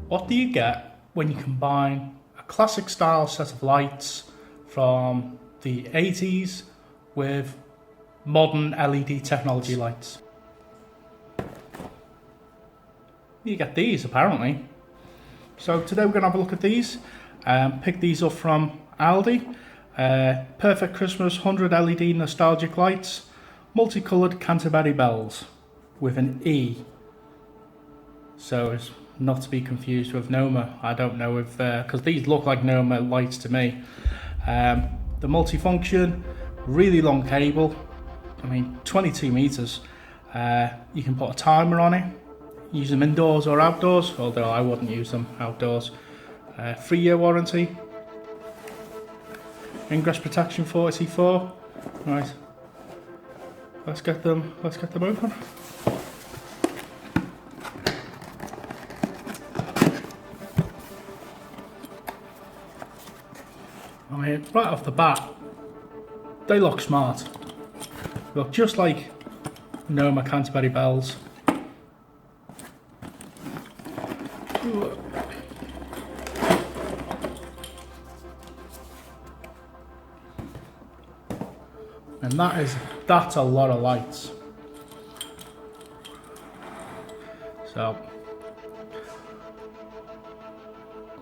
What do you get when you combine a classic style set of lights from the 80s with modern LED technology lights? You get these apparently. So today we're going to have a look at these. Pick these up from ALDI. Perfect Christmas 100 LED nostalgic lights, multicoloured Canterbury bells with an E. So it's not to be confused with Noma. I don't know if, because these look like Noma lights to me. The multifunction, really long cable, 22 meters. You can put a timer on it, use them indoors or outdoors, although I wouldn't use them outdoors. 3-year warranty. Ingress protection 44. Right. Let's get them open. Right off the bat, they look smart. Look just like Noma Canterbury bells. And that's a lot of lights. So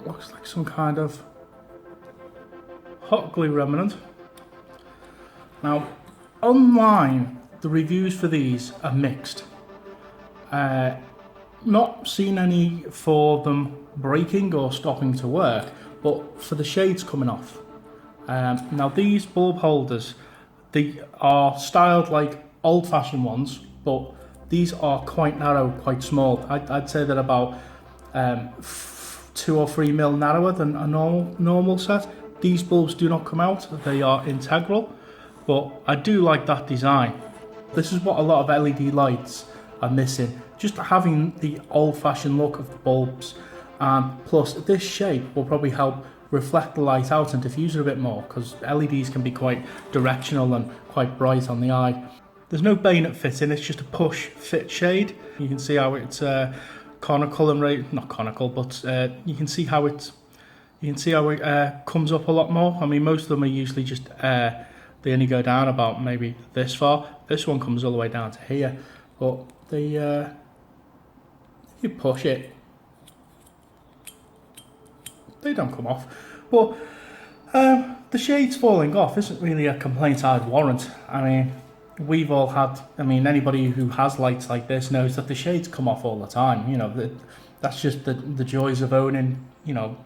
looks like some kind of hot glue remnant. Now online the reviews for these are mixed. Not seen any for them breaking or stopping to work, but for the shades coming off. Now these bulb holders, they are styled like old-fashioned ones, but these are quite narrow, quite small. I'd say they're about 2 or 3 mil narrower than a normal set. These bulbs do not come out, they are integral, but I do like that design. This is what a lot of LED lights are missing, just having the old-fashioned look of the bulbs, and plus this shape will probably help reflect the light out and diffuse it a bit more, because LEDs can be quite directional and quite bright on the eye. There's no bayonet fitting, it's just a push fit shade. You can see how it's conical and not conical, but you can see how it comes up a lot more. Most of them are usually just they only go down about maybe this far. This one comes all the way down to here, but you push it, they don't come off. But the shades falling off isn't really a complaint I'd warrant. We've all had, anybody who has lights like this knows that the shades come off all the time. That's just the joys of owning,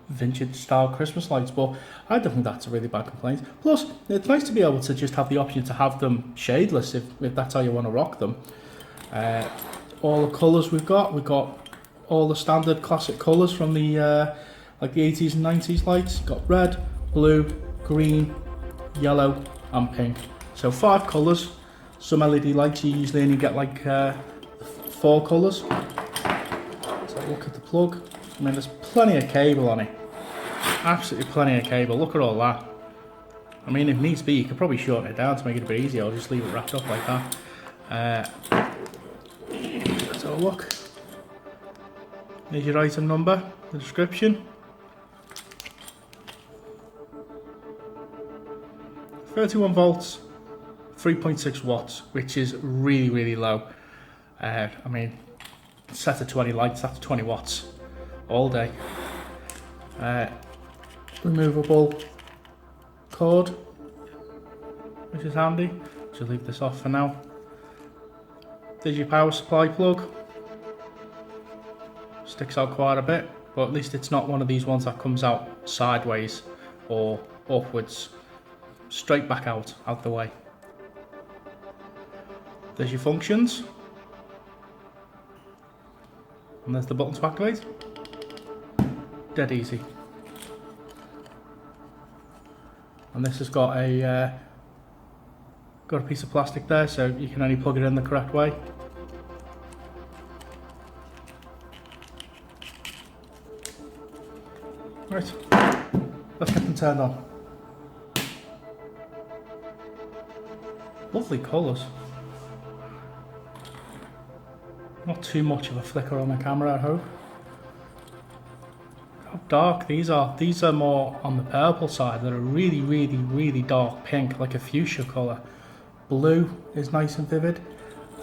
vintage style Christmas lights. But I don't think that's a really bad complaint. Plus, it's nice to be able to just have the option to have them shadeless if that's how you want to rock them. All the colours we've got all the standard classic colours from the like the 80s and 90s lights. Got red, blue, green, yellow and pink. So 5 colours. Some LED lights you usually only get like 4 colours. Let's have a look at the plug. There's plenty of cable on it. Absolutely plenty of cable. Look at all that. If needs be, you could probably shorten it down to make it a bit easier. I'll just leave it wrapped up like that. Let's have a look. Here's your item number, the description. 31 volts, 3.6 watts, which is really low. Set of 20 lights, that's 20 watts all day. Removable cord, which is handy. So leave this off for now. There's your power supply plug. Sticks out quite a bit, but at least it's not one of these ones that comes out sideways or upwards. Straight back out the way. There's your functions. And there's the button to activate. Dead easy. And this has got a piece of plastic there, so you can only plug it in the correct way. Right, let's get them turned on. Lovely colours. Not too much of a flicker on the camera, I hope. dark. These are more on the purple side. They're a really, really, really dark pink, like a fuchsia colour. Blue is nice and vivid.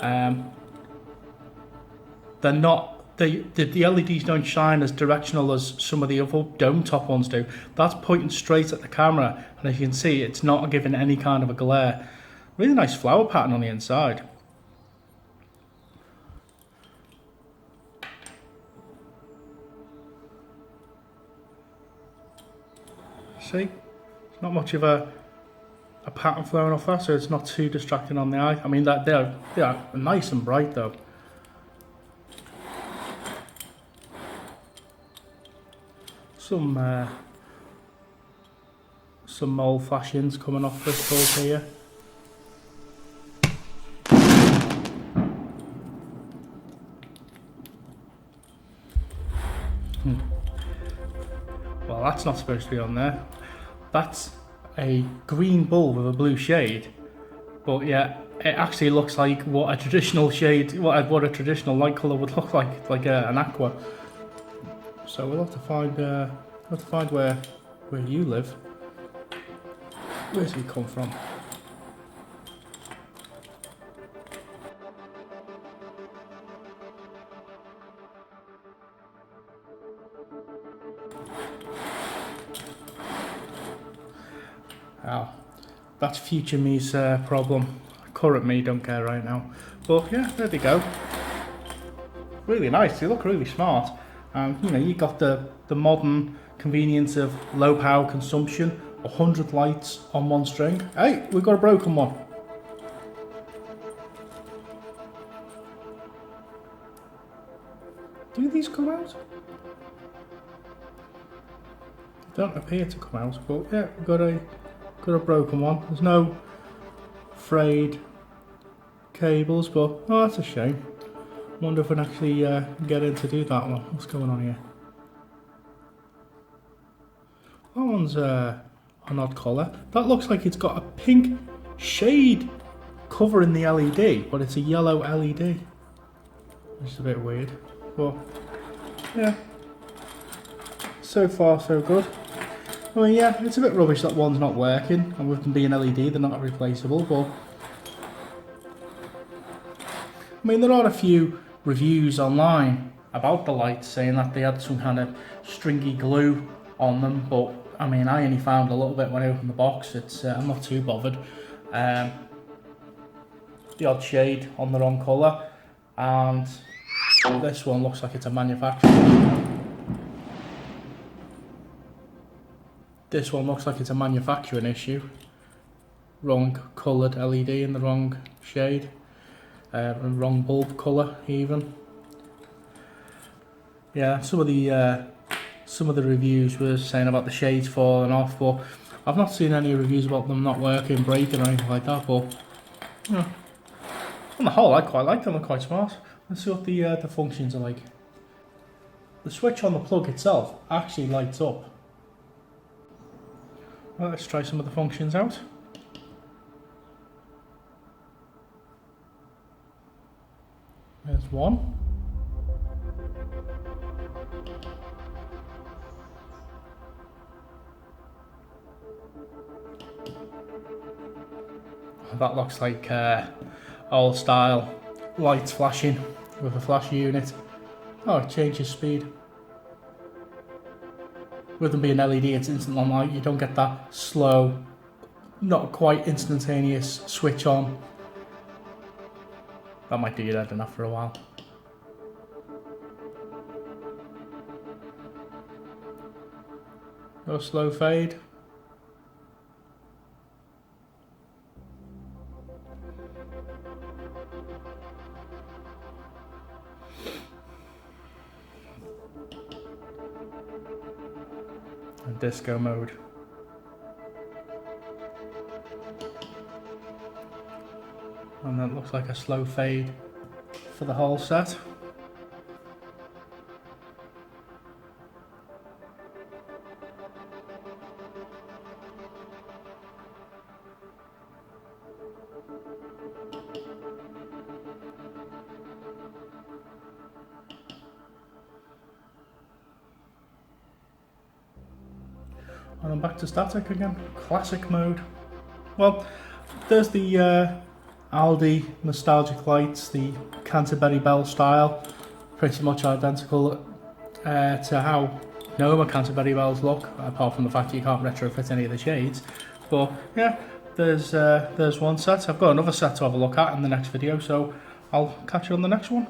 They're not. The LEDs don't shine as directional as some of the other dome top ones do. That's pointing straight at the camera, and as you can see, it's not giving any kind of a glare. Really nice flower pattern on the inside. See, it's not much of a pattern flowing off that, so it's not too distracting on the eye. I mean, they are nice and bright though. Some mole flashings coming off this bulb here. Well, that's not supposed to be on there. That's a green bulb with a blue shade, but yeah, it actually looks like what a traditional shade, what a traditional light colour would look like an aqua. So we'll have to find where you live. Where's he come from? Oh, that's future me's problem. Current me don't care right now. But yeah, there they go. Really nice. They look really smart. You know, you got the modern convenience of low power consumption, 100 lights on one string. Hey, we've got a broken one. Do these come out? They don't appear to come out, but yeah, we've got a broken one. There's no frayed cables, but oh, that's a shame. Wonder if we can actually get in to do that one. What's going on here? That one's an odd colour. That looks like it's got a pink shade covering the LED, but it's a yellow LED. Which is a bit weird. But yeah, so far so good. I mean, yeah, it's a bit rubbish that one's not working, and with them being LED, they're not replaceable, but I mean, there are a few reviews online about the lights saying that they had some kind of stringy glue on them, but I mean, I only found a little bit when I opened the box. It's I'm not too bothered. The odd shade on the wrong colour, and this one looks like it's a manufacturing. This one looks like it's a manufacturing issue. Wrong coloured LED in the wrong shade. Wrong bulb colour even. Yeah, some of the reviews were saying about the shades falling off, but I've not seen any reviews about them not working, breaking or anything like that. But yeah, on the whole, I quite like them. They're quite smart. Let's see what the functions are like. The switch on the plug itself actually lights up. Well, let's try some of the functions out. There's one. That looks like old style lights flashing with a flash unit. Oh, it changes speed. With them being LED, it's instant on light. You don't get that slow, not quite instantaneous switch on. That might do you dead enough for a while. No slow fade. And disco mode. And that looks like a slow fade for the whole set. and I'm back to static again. Classic mode. Well, there's the ALDI nostalgic lights, the Canterbury bell style, pretty much identical to how normal Canterbury bells look, apart from the fact you can't retrofit any of the shades. But yeah, there's one set. I've got another set to have a look at in the next video, so I'll catch you on the next one.